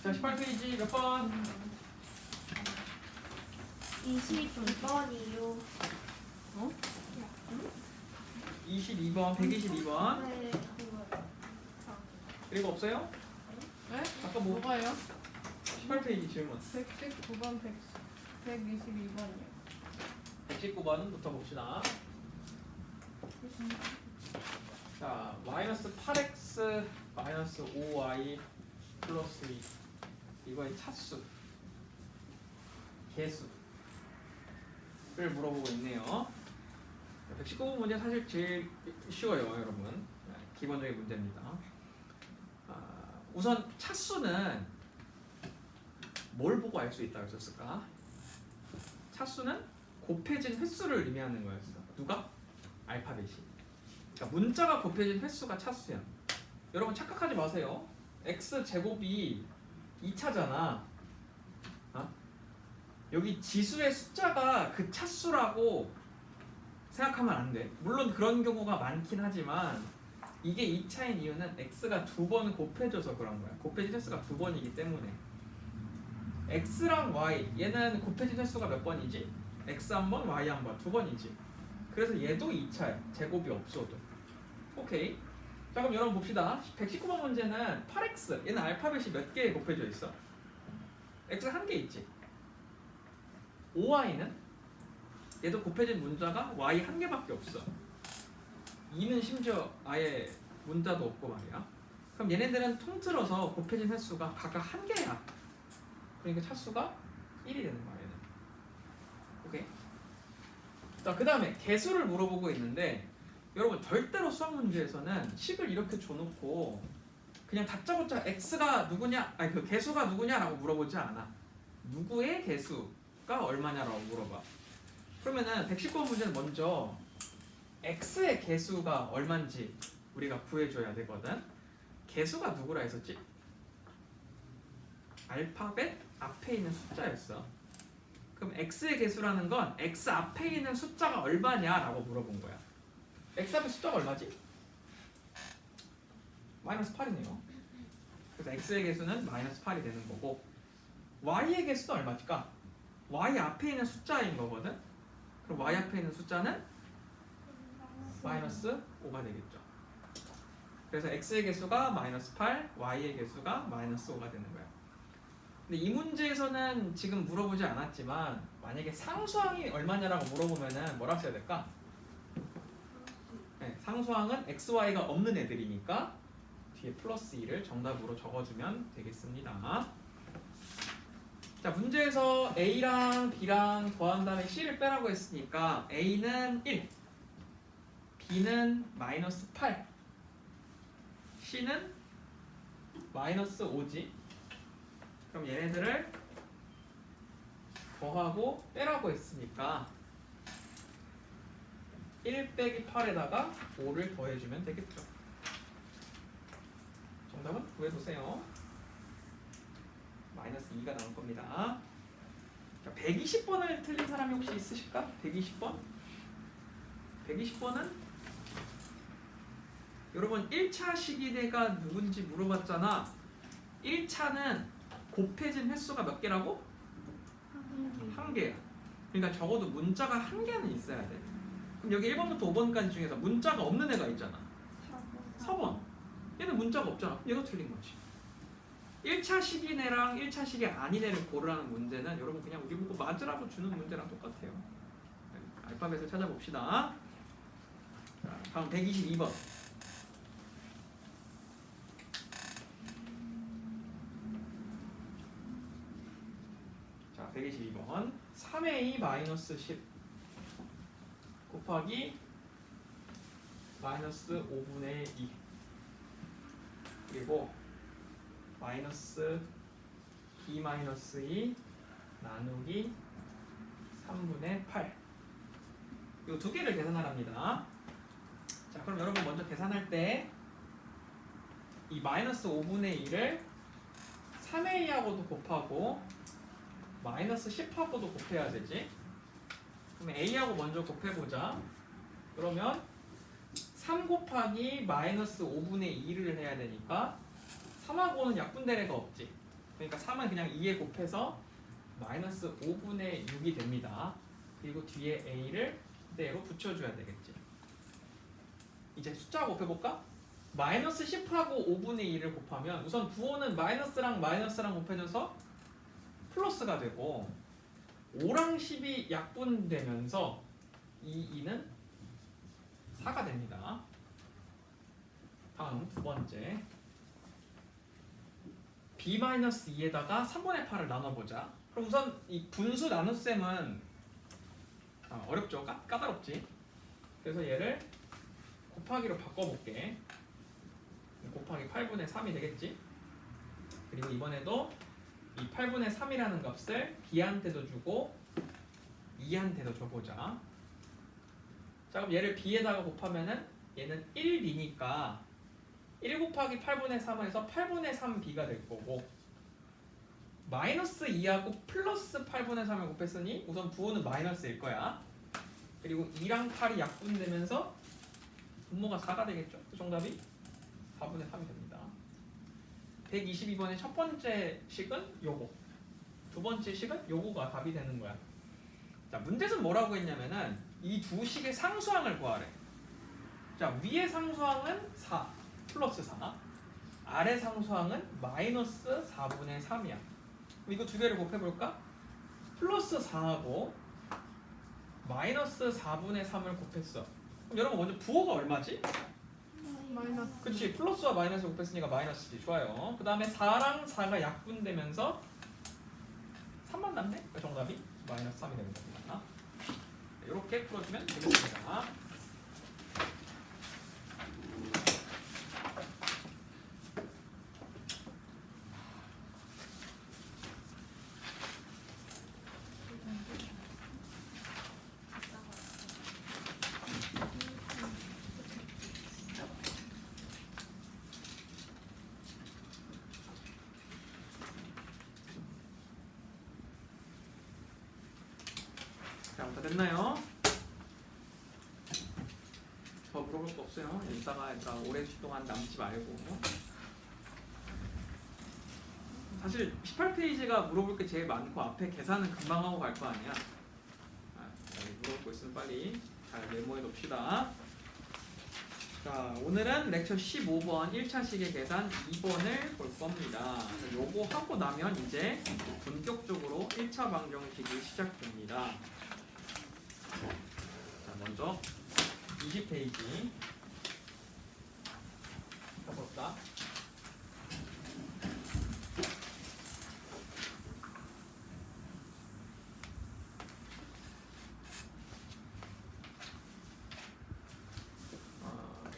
자, 18페이지 몇 번? 22번이요. 어? 22번, 122번. 네, 그거요. 그리고 없어요? 네? 아까 뭐 뭐가요? 18페이지 질문. 119번, 122번이요. 119번부터 봅시다. 자, 마이너스 8x 마이너스 5y 플러스 2. 이거의 차수, 개수를 물어보고 있네요. 119번 문제 사실 제일 쉬워요, 여러분. 기본적인 문제입니다. 우선 차수는 뭘 보고 알 수 있다고 했었을까? 차수는 곱해진 횟수를 의미하는 거였어. 누가? 알파벳이. 그러니까 문자가 곱해진 횟수가 차수야. 여러분 착각하지 마세요. x 제곱이 2차잖아. 여기 지수의 숫자가 그 차수라고 생각하면 안 돼. 물론 그런 경우가 많긴 하지만 이게 2차인 이유는 x가 2번 곱해져서 그런 거야. 곱해진 횟수가 2번이기 때문에. x랑 y, 얘는 곱해진 횟수가 몇 번이지? x 한 번, y 한 번, 2번이지. 그래서 얘도 2차야. 제곱이 없어도. 오케이. 자, 그럼 여러분 봅시다. 119번 문제는 8x, 얘는 알파벳이 몇 개 곱해져 있어? x 한 개 있지. 5y는 얘도 곱해진 문자가 y 한 개밖에 없어. 2는 심지어 아예 문자도 없고 말이야. 그럼 얘네들은 통틀어서 곱해진 횟수가 각각 한 개야. 그러니까 차수가 1이 되는 거야, 얘는. 오케이. 자, 그 다음에 개수를 물어보고 있는데 여러분 절대로 수학 문제에서는 식을 이렇게 줘놓고 그냥 다짜고짜 x가 누구냐, 아니 그 개수가 누구냐라고 물어보지 않아. 누구의 개수가 얼마냐라고 물어봐. 그러면은 119번 문제는 먼저 x의 개수가 얼마인지 우리가 구해줘야 되거든. 개수가 누구라 했었지? 알파벳 앞에 있는 숫자였어. 그럼 x의 개수라는 건 x 앞에 있는 숫자가 얼마냐라고 물어본 거야. x 앞에 숫자가 얼마지? 마이너스 8이네요. 그래서 x의 개수는 마이너스 8이 되는 거고 y의 개수는 얼마일까? y 앞에 있는 숫자인 거거든. 그럼 y 앞에 있는 숫자는 마이너스 5가 되겠죠. 그래서 x의 개수가 마이너스 8, y의 개수가 마이너스 5가 되는 거야. 근데 이 문제에서는 지금 물어보지 않았지만 만약에 상수항이 얼마냐라고 물어보면은 뭐라고 써야 될까? 네, 상수항은 x, y가 없는 애들이니까 뒤에 플러스 2를 정답으로 적어주면 되겠습니다. 자, 문제에서 a랑 b랑 더한 다음에 c를 빼라고 했으니까 a는 1, b는 마이너스 8, c는 마이너스 5지. 그럼 얘네들을 더하고 빼라고 했으니까 1 빼기 8에다가 5를 더해주면 되겠죠. 정답은 구해보세요. 마이너스 2가 나올 겁니다. 자, 120번을 틀린 사람이 혹시 있으실까? 120번? 120번은 여러분 1차 식이대가 누군지 물어봤잖아. 1차는 곱해진 횟수가 몇 개라고? 한 개야. 그러니까 적어도 문자가 한 개는 있어야 돼. 그럼 여기 1번부터 5번까지 중에서 문자가 없는 애가 있잖아. 4번. 얘는 문자가 없잖아. 얘가 틀린 거지. 1차 식인 애랑 1차 식이 아닌 애를 고르라는 문제는 여러분 그냥 우리 보고 맞으라고 주는 문제랑 똑같아요. 알파벳을 찾아봅시다. 자, 다음 122번. 자, 122번. 3a 마이너스 10 곱하기 마이너스 5분의 2 그리고 마이너스 b 마이너스 2 나누기 3분의 8 이 두 개를 계산하랍니다. 자, 그럼 여러분 먼저 계산할 때 이 마이너스 5분의 2를 3a하고도 곱하고 마이너스 10하고도 곱해야 되지. 그럼 a하고 먼저 곱해보자. 그러면 3 곱하기 마이너스 5분의 2를 해야 되니까 3하고는 약분될 애가 없지. 그러니까 3은 그냥 2에 곱해서 마이너스 5분의 6이 됩니다. 그리고 뒤에 a를 그대로 붙여줘야 되겠지. 이제 숫자 곱해볼까? 마이너스 10하고 5분의 2를 곱하면 우선 부호는 마이너스랑 마이너스랑 곱해져서 플러스가 되고 5랑 10이 약분되면서 이 2는 4가 됩니다. 다음 두 번째 b-2에다가 3분의 8을 나눠보자. 그럼 우선 이 분수 나눗셈은 어렵죠? 까다롭지? 그래서 얘를 곱하기로 바꿔볼게. 곱하기 8분의 3이 되겠지? 그리고 이번에도 이 8분의 3이라는 값을 b한테도 주고 2한테도 줘보자. 자, 그럼 얘를 b에다가 곱하면은 얘는 1b니까 1 곱하기 8분의 3을 해서 8분의 3b가 될 거고 마이너스 2하고 플러스 8분의 3을 곱했으니 우선 부호는 마이너스일 거야. 그리고 2랑 8이 약분되면서 분모가 4가 되겠죠? 그 정답이 4분의 3이 됩니다. 122번의 첫 번째 식은 요거, 두 번째 식은 요거가 답이 되는 거야. 자, 문제는 뭐라고 했냐면은 이 두 식의 상수항을 구하래. 자, 위의 상수항은 4 플러스 4, 아래 상수항은 마이너스 4분의 3이야. 이거 두 개를 곱해볼까? 플러스 4하고 마이너스 4분의 3을 곱했어. 그럼 여러분 먼저 부호가 얼마지? 마이너스. 그치, 플러스와 마이너스 곱했으니까 마이너스지. 좋아요. 그 다음에 4랑 4가 약분되면서 3만 남네? 그 정답이 마이너스 3이 되는 겁니다. 이렇게 풀어주면 되겠습니다. 자, 다 됐나요? 더 물어볼 거 없어요. 이따가 얘들아 오랜 동안 남지 말고. 사실 18페이지가 물어볼 게 제일 많고 앞에 계산은 금방 하고 갈 거 아니야. 물어볼 거 있으면 빨리 잘 메모해 둡시다. 자, 오늘은 렉처 15번 1차식의 계산 2번을 볼 겁니다. 요거 하고 나면 이제 본격적으로 1차 방정식이 시작됩니다. 자, 먼저 20페이지 해볼까?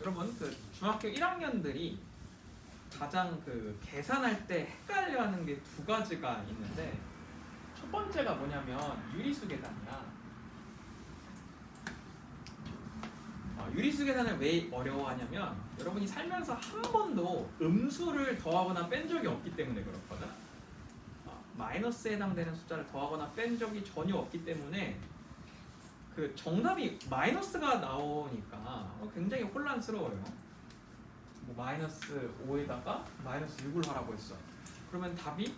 여러분 그 중학교 1학년들이 가장 그 계산할 때 헷갈려하는 게 두 가지가 있는데 첫 번째가 뭐냐면 유리수 계산이야. 유리수 계산을 왜 어려워하냐면 여러분이 살면서 한 번도 음수를 더하거나 뺀 적이 없기 때문에 그렇거든. 마이너스에 해당되는 숫자를 더하거나 뺀 적이 전혀 없기 때문에 그 정답이 마이너스가 나오니까 굉장히 혼란스러워요. 뭐 마이너스 5에다가 마이너스 6을 하라고 했어. 그러면 답이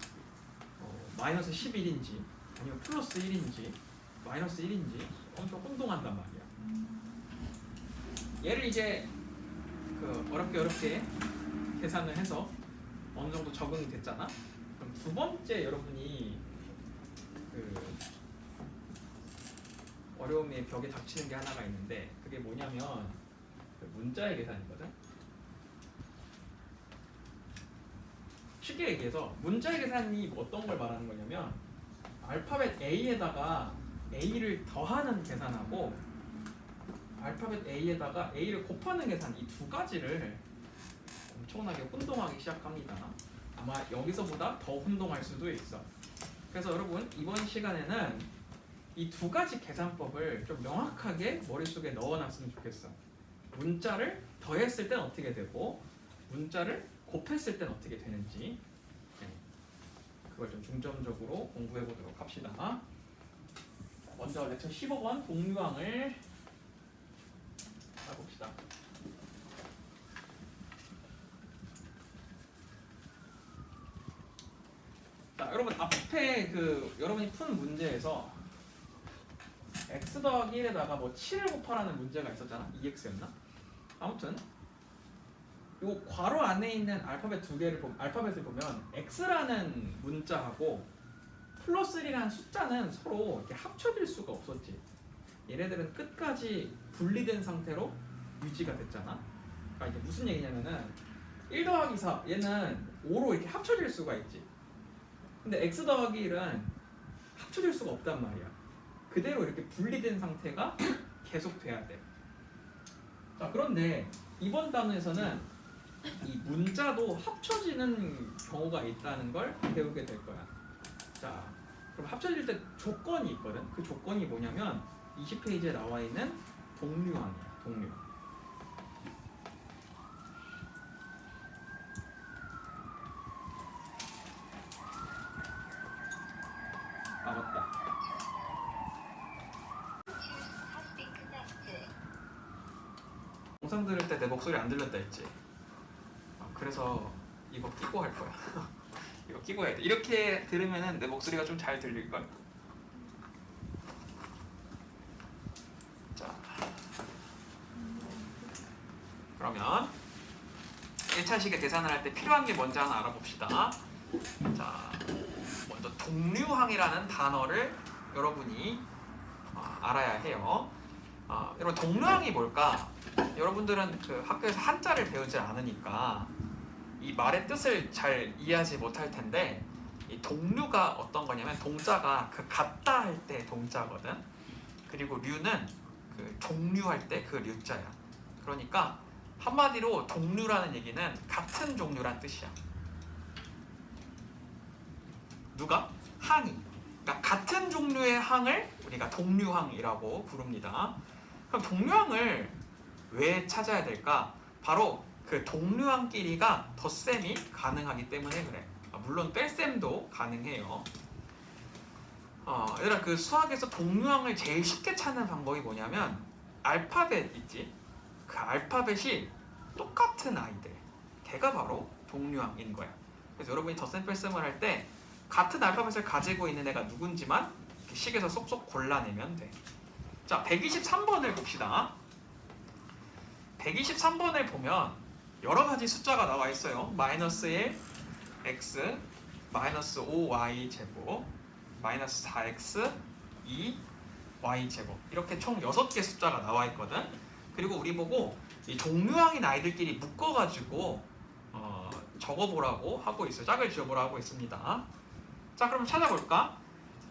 마이너스 11인지 아니면 플러스 1인지 마이너스 1인지 엄청 혼동한단 말이야. 얘를 이제 그 어렵게 계산을 해서 어느 정도 적응이 됐잖아. 그럼 두 번째 여러분이 그 어려움의 벽에 닥치는 게 하나가 있는데 그게 뭐냐면 그 문자의 계산이거든. 쉽게 얘기해서 문자의 계산이 어떤 걸 말하는 거냐면 알파벳 A에다가 A를 더하는 계산하고 알파벳 A에다가 A를 곱하는 계산 이 두 가지를 엄청나게 혼동하기 시작합니다. 아마 여기서보다 더 혼동할 수도 있어. 그래서 여러분 이번 시간에는 이 두 가지 계산법을 좀 명확하게 머릿속에 넣어놨으면 좋겠어. 문자를 더했을 땐 어떻게 되고 문자를 곱했을 땐 어떻게 되는지 그걸 좀 중점적으로 공부해 보도록 합시다. 먼저 렉처 15번 동류항을 해봅시다. 자, 여러분 앞에 여러분이 푼 문제에서 x 더하기 1에다가 뭐 7을 곱하라는 문제가 있었잖아. 2x였나? 아무튼 요 괄호 안에 있는 알파벳 알파벳을 보면 x라는 문자하고 플러스 1이라는 숫자는 서로 이렇게 합쳐질 수가 없었지. 얘네들은 끝까지 분리된 상태로 유지가 됐잖아. 그러니까 이게 무슨 얘기냐면은 1 더하기 4 얘는 5로 이렇게 합쳐질 수가 있지. 근데 x 더하기 1은 합쳐질 수가 없단 말이야. 그대로 이렇게 분리된 상태가 계속 돼야 돼. 자, 그런데 이번 단원에서는 이 문자도 합쳐지는 경우가 있다는 걸 배우게 될 거야. 자, 그럼 합쳐질 때 조건이 있거든. 그 조건이 뭐냐면 20페이지에 나와 있는 동류항이야. 동류. 아, 맞다. 영상 들을 때 내 목소리 안 들렸다 했지. 그래서 이거 끼고 할 거야. 이거 끼고 해야 돼. 이렇게 들으면은 내 목소리가 좀 잘 들릴 걸. 자, 그러면 1차식의 계산을 할 때 필요한 게 뭔지 하나 알아봅시다. 자, 먼저 동류항이라는 단어를 여러분이 알아야 해요. 여러분 동류항이 뭘까? 여러분들은 그 학교에서 한자를 배우지 않으니까 이 말의 뜻을 잘 이해하지 못할 텐데, 이 동류가 어떤 거냐면 동자가 그 같다 할 때 동자거든. 그리고 류는 그 종류할 때 그 류자야. 그러니까 한마디로 동류라는 얘기는 같은 종류란 뜻이야. 누가? 항이. 그러니까 같은 종류의 항을 우리가 동류항이라고 부릅니다. 그럼 동류항을 왜 찾아야 될까? 바로 그 동류항끼리가 덧셈이 가능하기 때문에 그래. 물론 뺄셈도 가능해요. 얘들아, 그 수학에서 동류항을 제일 쉽게 찾는 방법이 뭐냐면 알파벳 있지? 그 알파벳이 똑같은 아이들, 걔가 바로 동류항인 거야. 그래서 여러분이 덧셈 뺄셈을 할 때 같은 알파벳을 가지고 있는 애가 누군지만 식에서 쏙쏙 골라내면 돼. 자, 123번을 봅시다. 123번을 보면 여러 가지 숫자가 나와 있어요. 마이너스 1, x, 마이너스 5y 제곱, 마이너스 4x, 2, y 제곱. 이렇게 총 6개 숫자가 나와 있거든. 그리고 우리 보고 이 동류항인 아이들끼리 묶어가지고 적어보라고 하고 있어요. 짝을 지어보라고 하고 있습니다. 자, 그럼 찾아볼까?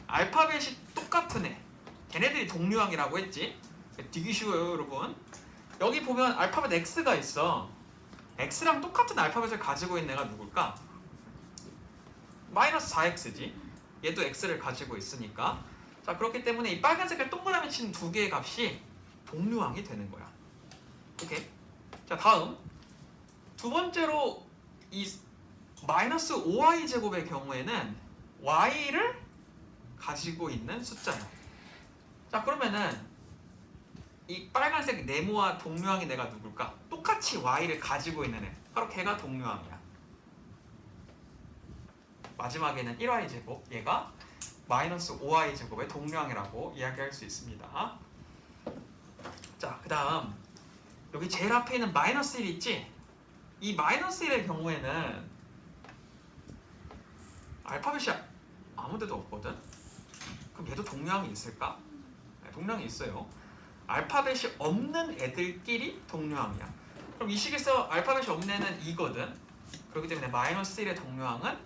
알파벳이 똑같은 애, 걔네들이 동류항이라고 했지? 되게 쉬워요, 여러분. 여기 보면 알파벳 X가 있어. X랑 똑같은 알파벳을 가지고 있는 애가 누굴까? 마이너스 4X지. 얘도 X를 가지고 있으니까. 자, 그렇기 때문에 이 빨간색을 동그라미 친 두 개의 값이 동류항이 되는 거야. 오케이. 자, 다음 두 번째로 이 마이너스 5y 제곱의 경우에는 y를 가지고 있는 숫자야. 자, 그러면은 이 빨간색 네모와 동류항이 내가 누굴까? 똑같이 y를 가지고 있는 애, 바로 걔가 동류항이야. 마지막에는 1y 제곱, 얘가 마이너스 5y 제곱의 동류항이라고 이야기할 수 있습니다. 자, 그 다음 여기 제일 앞에 있는 마이너스 1 있지? 이 마이너스 1의 경우에는 알파벳이 아무 데도 없거든? 그럼 얘도 동류항이 있을까? 네, 동류항이 있어요. 알파벳이 없는 애들끼리 동류항이야. 그럼 이 식에서 알파벳이 없는 애는 2거든. 그렇기 때문에 마이너스 1의 동류항은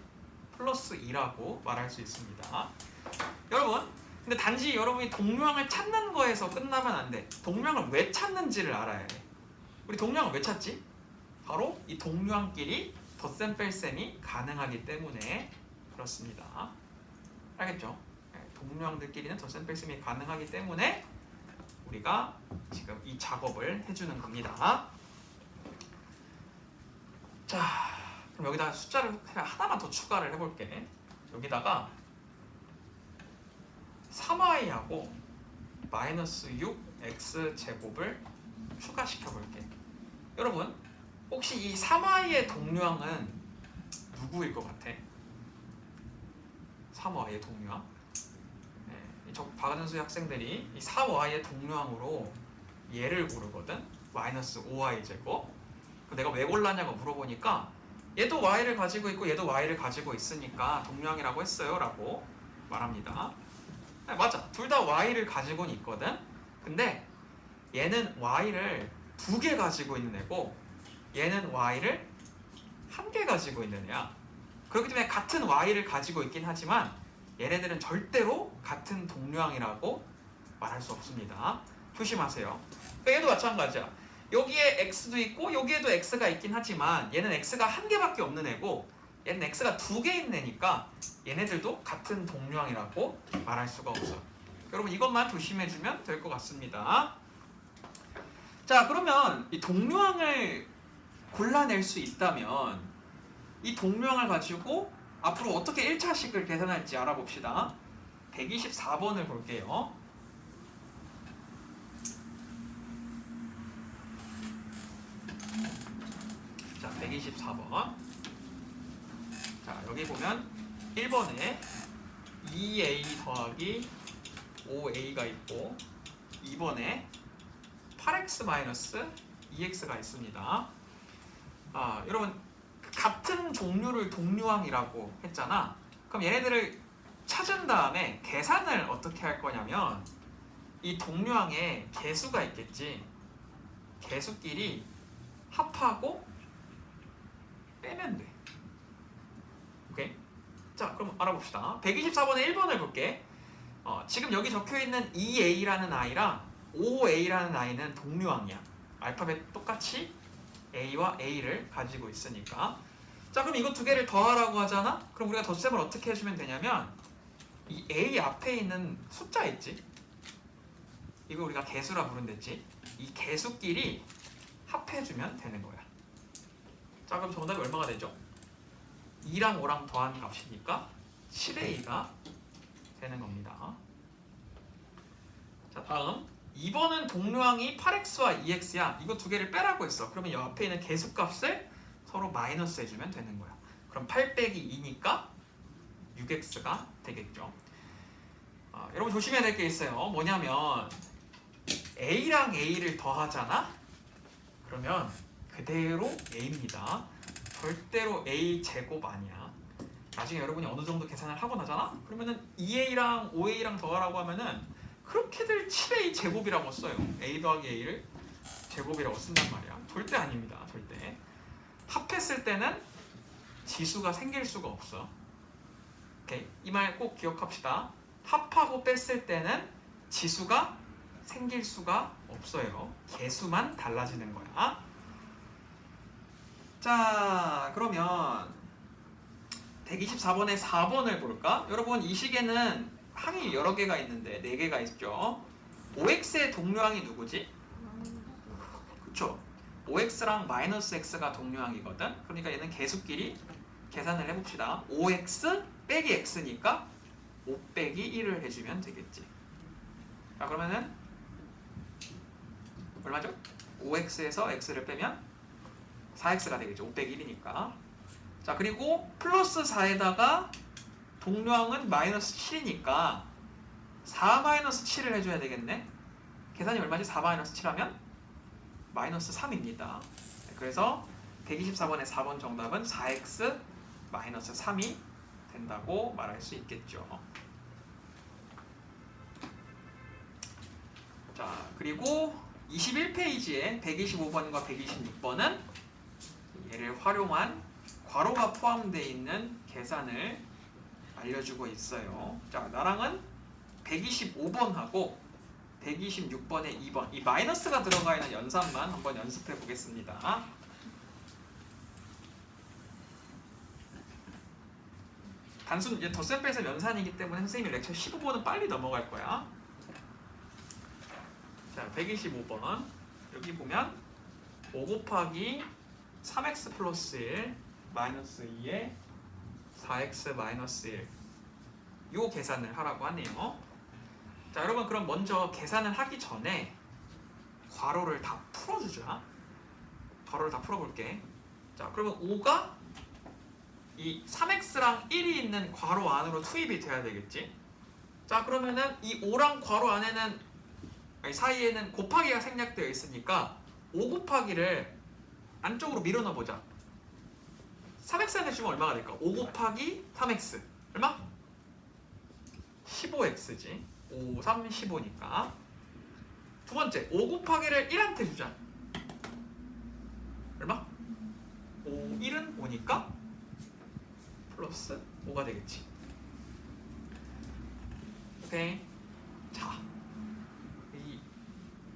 플러스 2라고 말할 수 있습니다. 여러분, 근데 단지 여러분이 동류항을 찾는 거에서 끝나면 안 돼. 동류항을 왜 찾는지를 알아야 해. 우리 동류항을 왜 찾지? 바로 이 동류항끼리 덧셈 뺄셈이 가능하기 때문에 그렇습니다. 알겠죠? 동류항들끼리는 덧셈 뺄셈이 가능하기 때문에 우리가 지금 이 작업을 해주는 겁니다. 자, 그럼 여기다가 숫자를 그냥 하나만 더 추가를 해볼게. 여기다가 3y하고 마이너스 6x 제곱을 추가시켜볼게. 여러분, 혹시 이 3y의 동류항은 누구일 것 같아? 3y의 동류항. 저 박은수의 학생들이 이 4y의 동류항으로 얘를 고르거든. 마이너스 5y 제곱. 내가 왜 골랐냐고 물어보니까 얘도 y를 가지고 있고 얘도 y를 가지고 있으니까 동류항이라고 했어요 라고 말합니다. 맞아, 둘 다 y를 가지고는 있거든. 근데 얘는 y를 2개 가지고 있는 애고 얘는 y를 1개 가지고 있는 애야. 그렇기 때문에 같은 y를 가지고 있긴 하지만 얘네들은 절대로 같은 동류항이라고 말할 수 없습니다. 조심하세요. 얘도 마찬가지야. 여기에 x도 있고 여기에도 x가 있긴 하지만 얘는 x가 1개밖에 없는 애고 얘는 x가 2개 있는 애니까 얘네들도 같은 동류항이라고 말할 수가 없어요. 여러분 이것만 조심해주면 될 것 같습니다. 자, 그러면 이 동류항을 골라낼 수 있다면 이 동류항을 가지고 앞으로 어떻게 1차식을 계산할지 알아봅시다. 124번을 볼게요. 자, 124번. 자, 여기 보면 1번에 2a 더하기 5a가 있고 2번에 8x 마이너스 2x가 있습니다. 여러분 같은 종류를 동류항이라고 했잖아. 그럼 얘네들을 찾은 다음에 계산을 어떻게 할 거냐면 이 동류항에 개수가 있겠지. 개수끼리 합하고 빼면 돼. 오케이? 자, 그럼 알아봅시다. 124번에 1번을 볼게. 지금 여기 적혀있는 2a라는 아이랑 5a라는 아이는 동류항이야. 알파벳 똑같이 a와 a를 가지고 있으니까. 자, 그럼 이거 두 개를 더하라고 하잖아? 그럼 우리가 덧셈을 어떻게 해주면 되냐면 이 a 앞에 있는 숫자 있지? 이거 우리가 개수라 부른댔지? 이 개수끼리 합해주면 되는 거야. 자, 그럼 정답이 얼마가 되죠? 2랑 5랑 더한 값이니까 7a가 되는 겁니다. 자, 다음 2번은 동류항이 8x와 2x야. 이거 두 개를 빼라고 했어. 그러면 이 앞에 있는 개수값을 서로 마이너스 해주면 되는 거야. 그럼 8 빼기 2니까 6x가 되겠죠. 여러분 조심해야 될 게 있어요. 뭐냐면 a랑 a를 더하잖아? 그러면 그대로 a입니다. 절대로 a 제곱 아니야. 나중에 여러분이 어느 정도 계산을 하고 나잖아? 그러면은 2a랑 5a랑 더하라고 하면은 그렇게들 7a 제곱이라고 써요. a 더하기 a를 제곱이라고 쓴단 말이야. 절대 아닙니다. 절대. 합했을 때는 지수가 생길 수가 없어. 오케이? 이 말 꼭 기억합시다. 합하고 뺐을 때는 지수가 생길 수가 없어요. 개수만 달라지는 거야. 자, 그러면 124번에 4번을 볼까? 여러분 이 식에는 항이 여러 개가 있는데 4개가 있죠. 5x의 동류항이 누구지? 그쵸? 5x랑 마이너스 x가 동류항이거든. 그러니까 얘는 개수끼리 계산을 해봅시다. 5x 빼기 x니까 5 빼기 1을 해주면 되겠지. 자, 그러면은 얼마죠? 5x에서 x를 빼면 4x가 되겠죠. 5 빼기 1이니까. 자, 그리고 플러스 4에다가 동류항은 마이너스 7이니까 4 마이너스 7을 해줘야 되겠네. 계산이 얼마지? 4 마이너스 7하면 마이너스 3입니다. 그래서 124번의 4번 정답은 4x 마이너스 3이 된다고 말할 수 있겠죠. 자, 그리고 21페이지에 125번과 126번은 얘를 활용한 괄호가 포함되어 있는 계산을 알려주고 있어요. 자, 나랑은 125번하고 126번의 2번 이 마이너스가 들어가 있는 연산만 한번 연습해 보겠습니다. 단순 이제 덧셈 뺄셈 연산이기 때문에 선생님이 렉처 15번은 빨리 넘어갈 거야. 자, 125번 여기 보면 5 곱하기 3x 플러스 1 마이너스 2에 4x 마이너스 1 요 계산을 하라고 하네요. 자, 여러분 그럼 먼저 계산을 하기 전에 괄호를 다 풀어주자. 괄호를 다 풀어볼게. 자, 그러면 5가 이 3x랑 1이 있는 괄호 안으로 투입이 돼야 되겠지. 자, 그러면은 이 5랑 괄호 안에는 사이에는 곱하기가 생략되어 있으니까 5 곱하기를 안쪽으로 밀어 넣어 보자. 3x한테 주면 얼마가 될까? 5 곱하기 3x 얼마? 15x지. 5, 3, 15니까. 두 번째, 5 곱하기를 1한테 주자. 얼마? 5, 1은 5니까 플러스 5가 되겠지. 오케이. 자,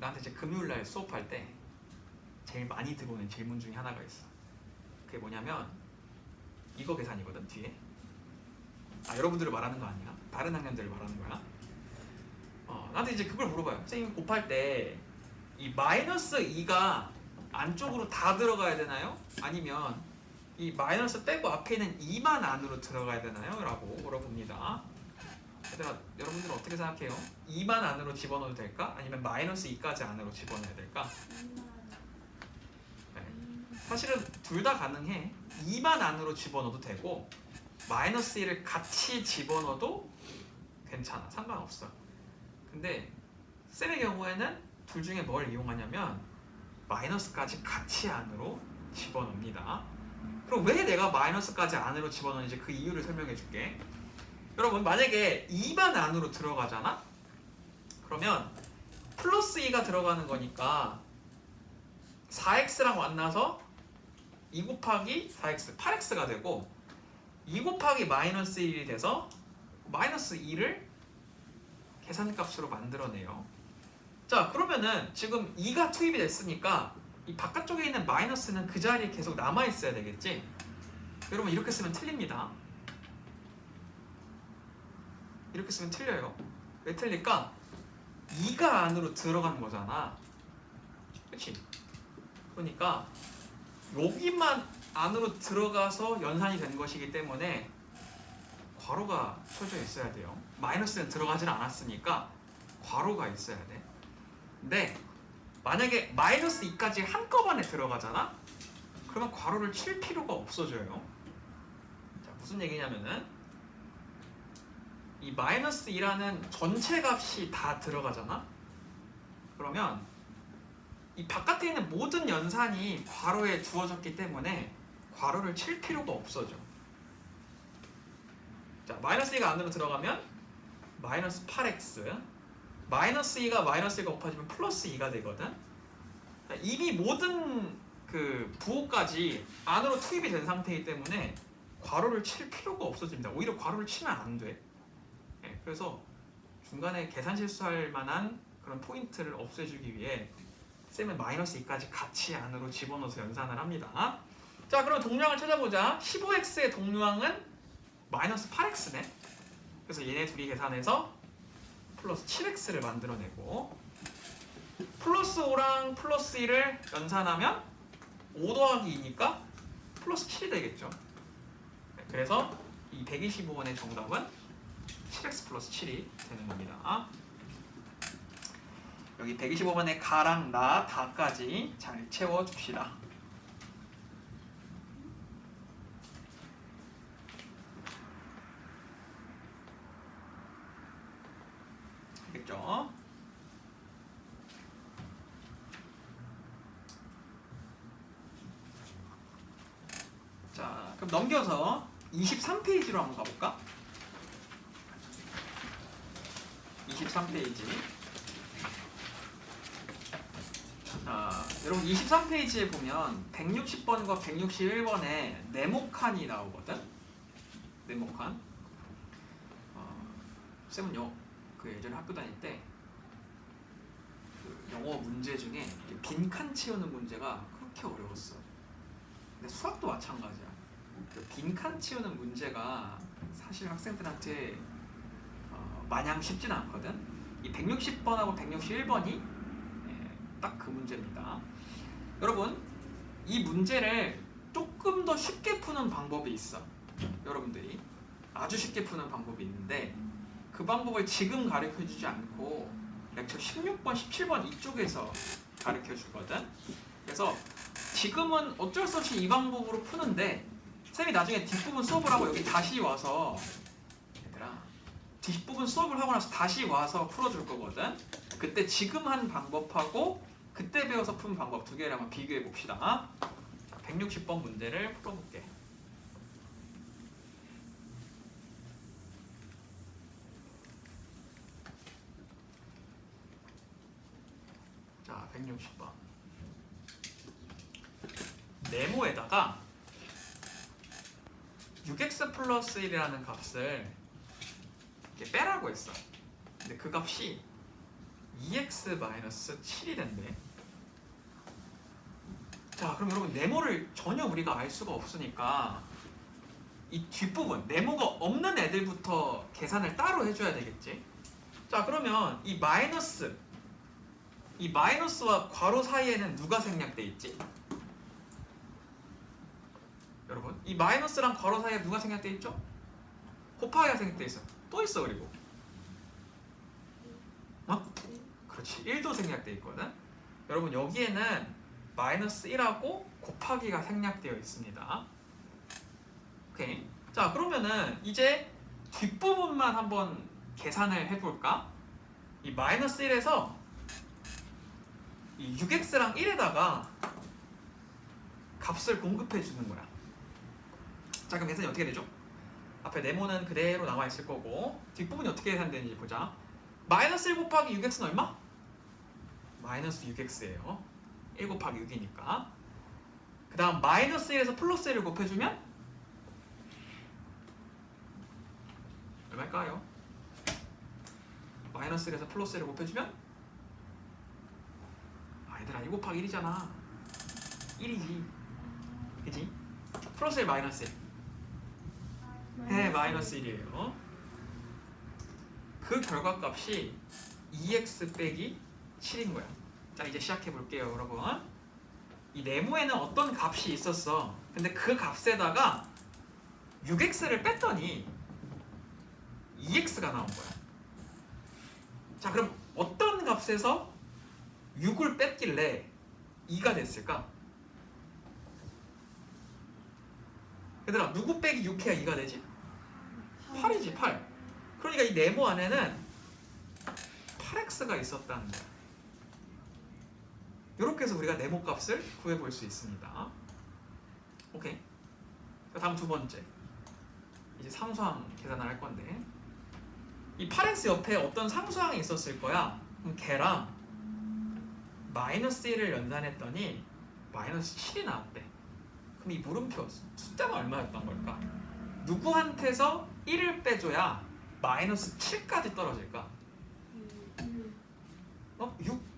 나한테 이제 금요일날 수업할 때 제일 많이 들어오는 질문 중에 하나가 있어. 그게 뭐냐면 이거 계산이거든, 뒤에. 여러분들을 말하는 거 아니야. 다른 학년들을 말하는 거야. 나한테 이제 그걸 물어봐요. 선생님 곱할 때 이 마이너스 2가 안쪽으로 다 들어가야 되나요? 아니면 이 마이너스 빼고 앞에 있는 2만 안으로 들어가야 되나요? 라고 물어봅니다. 얘들아, 여러분들은 어떻게 생각해요? 2만 안으로 집어넣어도 될까? 아니면 마이너스 2까지 안으로 집어넣어야 될까? 네. 사실은 둘 다 가능해. 2만 안으로 집어넣어도 되고 마이너스 1을 같이 집어넣어도 괜찮아. 상관없어. 근데 쌤의 경우에는 둘 중에 뭘 이용하냐면 마이너스까지 같이 안으로 집어넣습니다. 그럼 왜 내가 마이너스까지 안으로 집어넣는지 그 이유를 설명해 줄게. 여러분, 만약에 2만 안으로 들어가잖아? 그러면 플러스 2가 들어가는 거니까 4x랑 만나서 2 곱하기 4x, 8x가 되고 2 곱하기 마이너스 1이 돼서 마이너스 2를 계산값으로 만들어내요. 자, 그러면은 지금 2가 투입이 됐으니까 이 바깥쪽에 있는 마이너스는 그 자리에 계속 남아있어야 되겠지? 여러분, 이렇게 쓰면 틀립니다. 이렇게 쓰면 틀려요. 왜 틀릴까? 2가 안으로 들어간 거잖아. 그치? 그러니까 여기만 안으로 들어가서 연산이 된 것이기 때문에 괄호가 쳐져 있어야 돼요. 마이너스는 들어가질 않았으니까 괄호가 있어야 돼. 근데 만약에 마이너스 2까지 한꺼번에 들어가잖아? 그러면 괄호를 칠 필요가 없어져요. 자, 무슨 얘기냐면은 이 마이너스 2라는 전체 값이 다 들어가잖아? 그러면 이 바깥에 있는 모든 연산이 괄호에 주어졌기 때문에 괄호를 칠 필요가 없어져. 자, 마이너스 2가 안으로 들어가면 마이너스 8x, 마이너스 2가 마이너스 1과 곱해지면 플러스 2가 되거든. 이미 모든 그 부호까지 안으로 투입이 된 상태이기 때문에 괄호를 칠 필요가 없어집니다. 오히려 괄호를 치면 안 돼. 네, 그래서 중간에 계산 실수할 만한 그런 포인트를 없애주기 위해 쌤은 마이너스 2까지 같이 안으로 집어넣어서 연산을 합니다. 자, 그럼 동량을 찾아보자. 15x의 동량은 마이너스 8x네. 그래서 얘네 둘이 계산해서 플러스 7x를 만들어내고 플러스 5랑 플러스 1을 연산하면 5 더하기 2니까 플러스 7이 되겠죠. 네, 그래서 이 125번의 정답은 7x 플러스 7이 되는 겁니다. 여기 125번의 가랑 나 다까지 잘 채워줍시다. 알겠죠? 자, 그럼 넘겨서 23페이지로 한번 가볼까? 23페이지. 여러분 23페이지에 보면 160번과 161번에 네모칸이 나오거든? 네모칸. 쌤은 그 예전에 학교 다닐 때 그 영어 문제 중에 빈칸 채우는 문제가 그렇게 어려웠어. 근데 수학도 마찬가지야. 그 빈칸 채우는 문제가 사실 학생들한테 마냥 쉽진 않거든. 이 160번하고 161번이 딱 그 문제입니다. 여러분, 이 문제를 조금 더 쉽게 푸는 방법이 있어. 여러분들이 아주 쉽게 푸는 방법이 있는데 그 방법을 지금 가르쳐주지 않고 렉처 16번, 17번 이쪽에서 가르쳐주거든. 그래서 지금은 어쩔 수 없이 이 방법으로 푸는데 쌤이 나중에 뒷부분 수업을 하고 여기 다시 와서 얘들아 뒷부분 수업을 하고 나서 다시 와서 풀어줄 거거든. 그때 지금 한 방법하고 그때 배워서 푼 방법 두 개를 한번 비교해 봅시다. 160번 문제를 풀어볼게. 자, 160번. 네모에다가 6x 플러스 1이라는 값을 이렇게 빼라고 했어. 근데 그 값이 2x 마이너스 7이 된대. 자, 그럼 여러분 네모를 전혀 우리가 알 수가 없으니까 이 뒷부분 네모가 없는 애들부터 계산을 따로 해줘야 되겠지. 자, 그러면 이 마이너스와 괄호 사이에는 누가 생략돼 있지? 여러분, 이 마이너스랑 괄호 사이에 누가 생략돼 있죠? 곱하기가 생략돼 있어. 또 있어. 그리고 그렇지, 1도 생략돼 있거든. 여러분, 여기에는 마이너스 1하고 곱하기가 생략되어 있습니다. 오케이. 자, 그러면은 이제 뒷부분만 한번 계산을 해볼까? 이 마이너스 1에서 이 6x랑 1에다가 값을 공급해 주는 거야. 자, 그럼 계산이 어떻게 되죠? 앞에 네모는 그대로 나와 있을 거고 뒷부분이 어떻게 계산되는지 보자. 마이너스 1 곱하기 6x는 얼마? 마이너스 6x예요. 1 곱하기 6이니까. 그 다음 마이너스 1에서 플러스 1을 곱해주면 얼마일까요? 마이너스 1에서 플러스 1을 곱해주면 얘들아 1 곱하기 1이잖아. 1이지. 그치? 플러스 1 마이너스 1. 네, 마이너스 1이에요. 그 결과값이 2x 빼기 7인 거야. 자, 이제 시작해 볼게요, 여러분. 이 네모에는 어떤 값이 있었어. 근데 그 값에다가 6x를 뺐더니 2x가 나온 거야. 자, 그럼 어떤 값에서 6을 뺐길래 2가 됐을까? 얘들아, 누구 빼기 6해야 2가 되지? 8이지, 8. 그러니까 이 네모 안에는 8x가 있었다는 거야. 이렇게 해서 우리가 네모 값을 구해볼 수 있습니다. 오케이. 다음 두 번째. 이제 상수항 계산을 할 건데 이 8x 옆에 어떤 상수항이 있었을 거야. 그럼 걔랑 마이너스 1을 연산했더니 마이너스 7이 나왔대. 그럼 이 물음표 숫자가 얼마였던 걸까? 누구한테서 1을 빼줘야 마이너스 7까지 떨어질까? 6?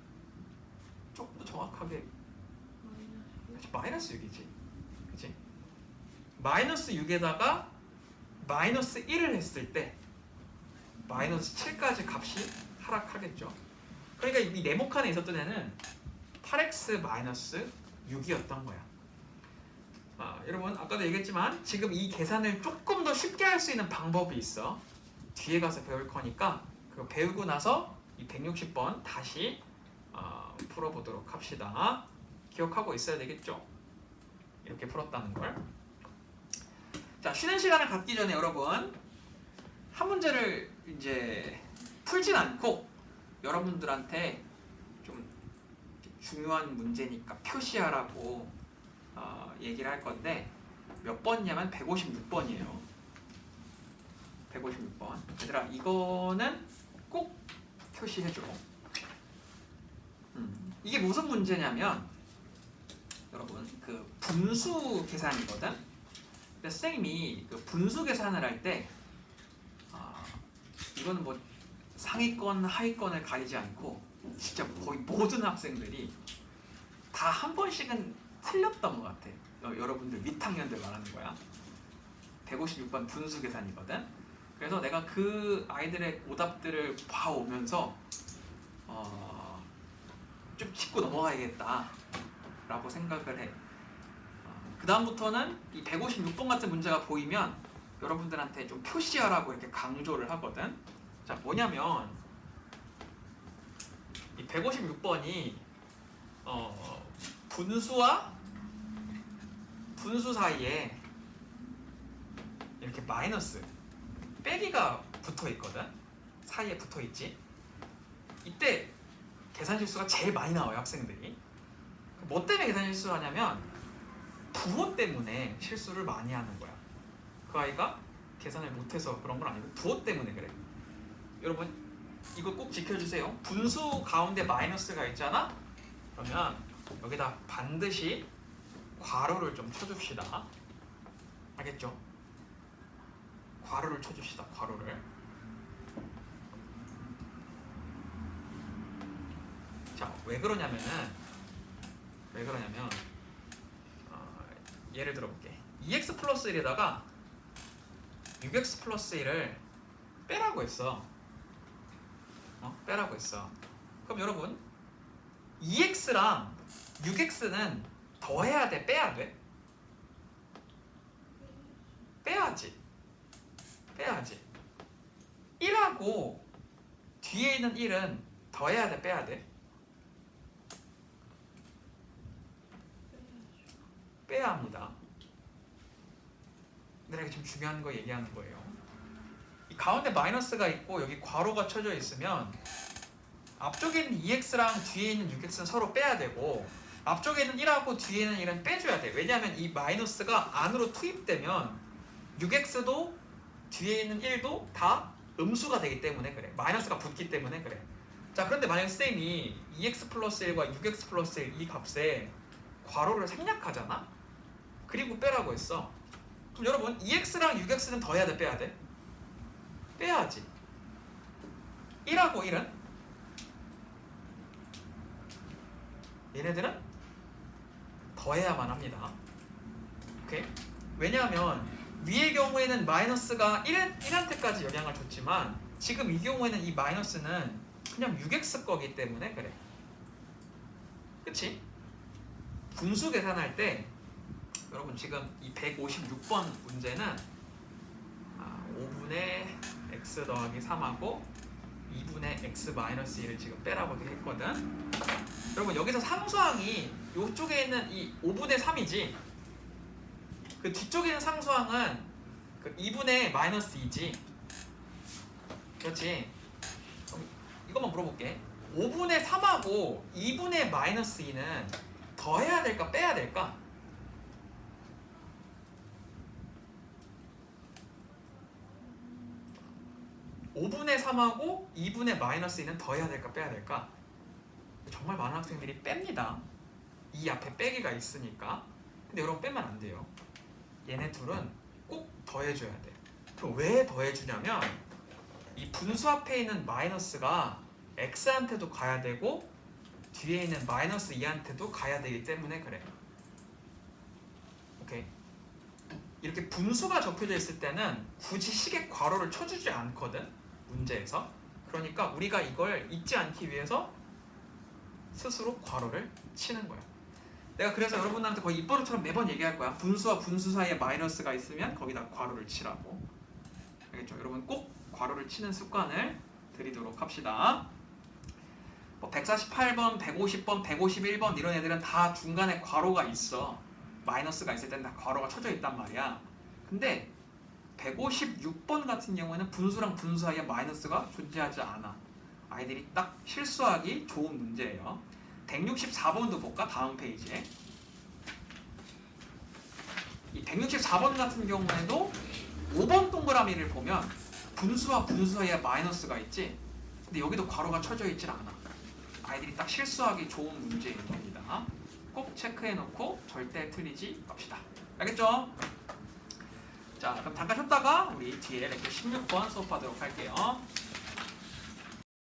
조금 더 정확하게 마이너스 6이지. 그치? 마이너스 6에다가 마이너스 1을 했을 때 마이너스 7까지 값이 하락하겠죠. 그러니까 이 네모 칸에 있었던 애는 8x 마이너스 6이었던 거야. 여러분, 아까도 얘기했지만 지금 이 계산을 조금 더 쉽게 할 수 있는 방법이 있어. 뒤에 가서 배울 거니까 그거 배우고 나서 이 160번 다시 풀어보도록 합시다. 기억하고 있어야 되겠죠? 이렇게 풀었다는 걸. 자, 쉬는 시간을 갖기 전에 여러분 한 문제를 이제 풀진 않고 여러분들한테 좀 중요한 문제니까 표시하라고 얘기를 할 건데 몇 번이냐면 156번이에요. 156번. 얘들아, 이거는 꼭 표시해줘. 이게 무슨 문제냐면 여러분 그 분수 계산이거든. 근데 선생님이 그 분수 계산을 할 때 이거는 뭐 상위권 하위권을 가리지 않고 진짜 거의 모든 학생들이 다 한 번씩은 틀렸던 것 같아. 여러분들 윗학년들 말하는 거야. 156번 분수 계산이거든. 그래서 내가 그 아이들의 오답들을 봐오면서 좀 짚고 넘어가야겠다 라고 생각을 해. 그 다음부터는 이 156번 같은 문제가 보이면 여러분들한테 좀 표시하라고 이렇게 강조를 하거든. 자, 뭐냐면 이 156번이 분수와 분수 사이에 이렇게 마이너스 빼기가 붙어 있거든. 사이에 붙어 있지. 이때 계산 실수가 제일 많이 나와요, 학생들이. 뭐 때문에 계산 실수를 하냐면 부호 때문에 실수를 많이 하는 거야. 그 아이가 계산을 못해서 그런 건 아니고 부호 때문에 그래. 여러분 이거 꼭 지켜주세요. 분수 가운데 마이너스가 있잖아. 그러면 여기다 반드시 괄호를 좀 쳐줍시다. 알겠죠? 괄호를 쳐줍시다. 괄호를. 자, 왜 그러냐면 예를 들어볼게. 2x 플러스 1에다가 6x 플러스 1을 빼라고 했어. 빼라고 했어. 그럼 여러분 2x랑 6x는 더해야 돼? 빼야 돼? 빼야지. 1하고 뒤에 있는 1은 더해야 돼? 빼야 돼? 빼야 합니다. 내가 지금 중요한 거 얘기하는 거예요. 이 가운데 마이너스가 있고 여기 괄호가 쳐져 있으면 앞쪽에 있는 2x랑 뒤에 있는 6x는 서로 빼야 되고 앞쪽에 있는 1하고 뒤에 있는 1은 빼줘야 돼. 왜냐하면 이 마이너스가 안으로 투입되면 6x도 뒤에 있는 1도 다 음수가 되기 때문에 그래. 마이너스가 붙기 때문에 그래. 자, 그런데 만약 쌤이 2x 플러스 1과 6x 플러스 1 이 값에 괄호를 생략하잖아? 그리고 빼라고 했어. 그럼 여러분 2x랑 6x는 더해야 돼? 빼야 돼? 빼야지. 1하고 1은? 얘네들은 더해야만 합니다. 오케이? 왜냐하면 위의 경우에는 마이너스가 1한테까지 영향을 줬지만 지금 이 경우에는 이 마이너스는 그냥 6x 거기 때문에 그래. 그치? 분수 계산할 때 여러분 지금 이 156번 문제는 5분의 x 더하기 3하고 2분의 x 마이너스 1을 지금 빼라고 했거든. 여러분 여기서 상수항이 이쪽에 있는 이 5분의 3이지. 그 뒤쪽에 있는 상수항은 그 2분의 마이너스 2지. 그렇지. 그럼 이것만 물어볼게. 5분의 3하고 2분의 마이너스 2는 더해야 될까 빼야 될까? (5분의 3하고 2분의 마이너스 2는 더해야 될까 빼야 될까? 정말 많은 학생들이 뺍니다. 이 앞에 빼기가 있으니까. 근데 여러분 빼면 안 돼요. 얘네 둘은 꼭 더해줘야 돼. 그럼 왜 더해주냐면 이 분수 앞에 있는 마이너스가 x한테도 가야 되고 뒤에 있는 마이너스 2한테도 가야 되기 때문에 그래. 오케이. 이렇게 분수가 접혀져 있을 때는 굳이 식의 괄호를 쳐주지 않거든, 문제에서. 그러니까 우리가 이걸 잊지 않기 위해서 스스로 괄호를 치는 거야. 내가 그래서 여러분한테 거의 입버릇처럼 매번 얘기할 거야. 분수와 분수 사이에 마이너스가 있으면 거기다 괄호를 치라고. 알겠죠? 여러분 꼭 괄호를 치는 습관을 들이도록 합시다. 148번, 150번, 151번 이런 애들은 다 중간에 괄호가 있어. 마이너스가 있을 땐 다 괄호가 쳐져 있단 말이야. 근데 156번 같은 경우에는 분수랑 분수 사이에 마이너스가 존재하지 않아. 아이들이 딱 실수하기 좋은 문제예요. 164번도 볼까? 다음 페이지에. 이 164번 같은 경우에도 5번 동그라미를 보면 분수와 분수 사이에 마이너스가 있지. 근데 여기도 괄호가 쳐져 있질 않아. 아이들이 딱 실수하기 좋은 문제인 겁니다. 꼭 체크해놓고 절대 틀리지 맙시다. 알겠죠? 자, 그럼 잠깐 쉬었다가 우리 뒤에 렉처 16번 수업하도록 할게요.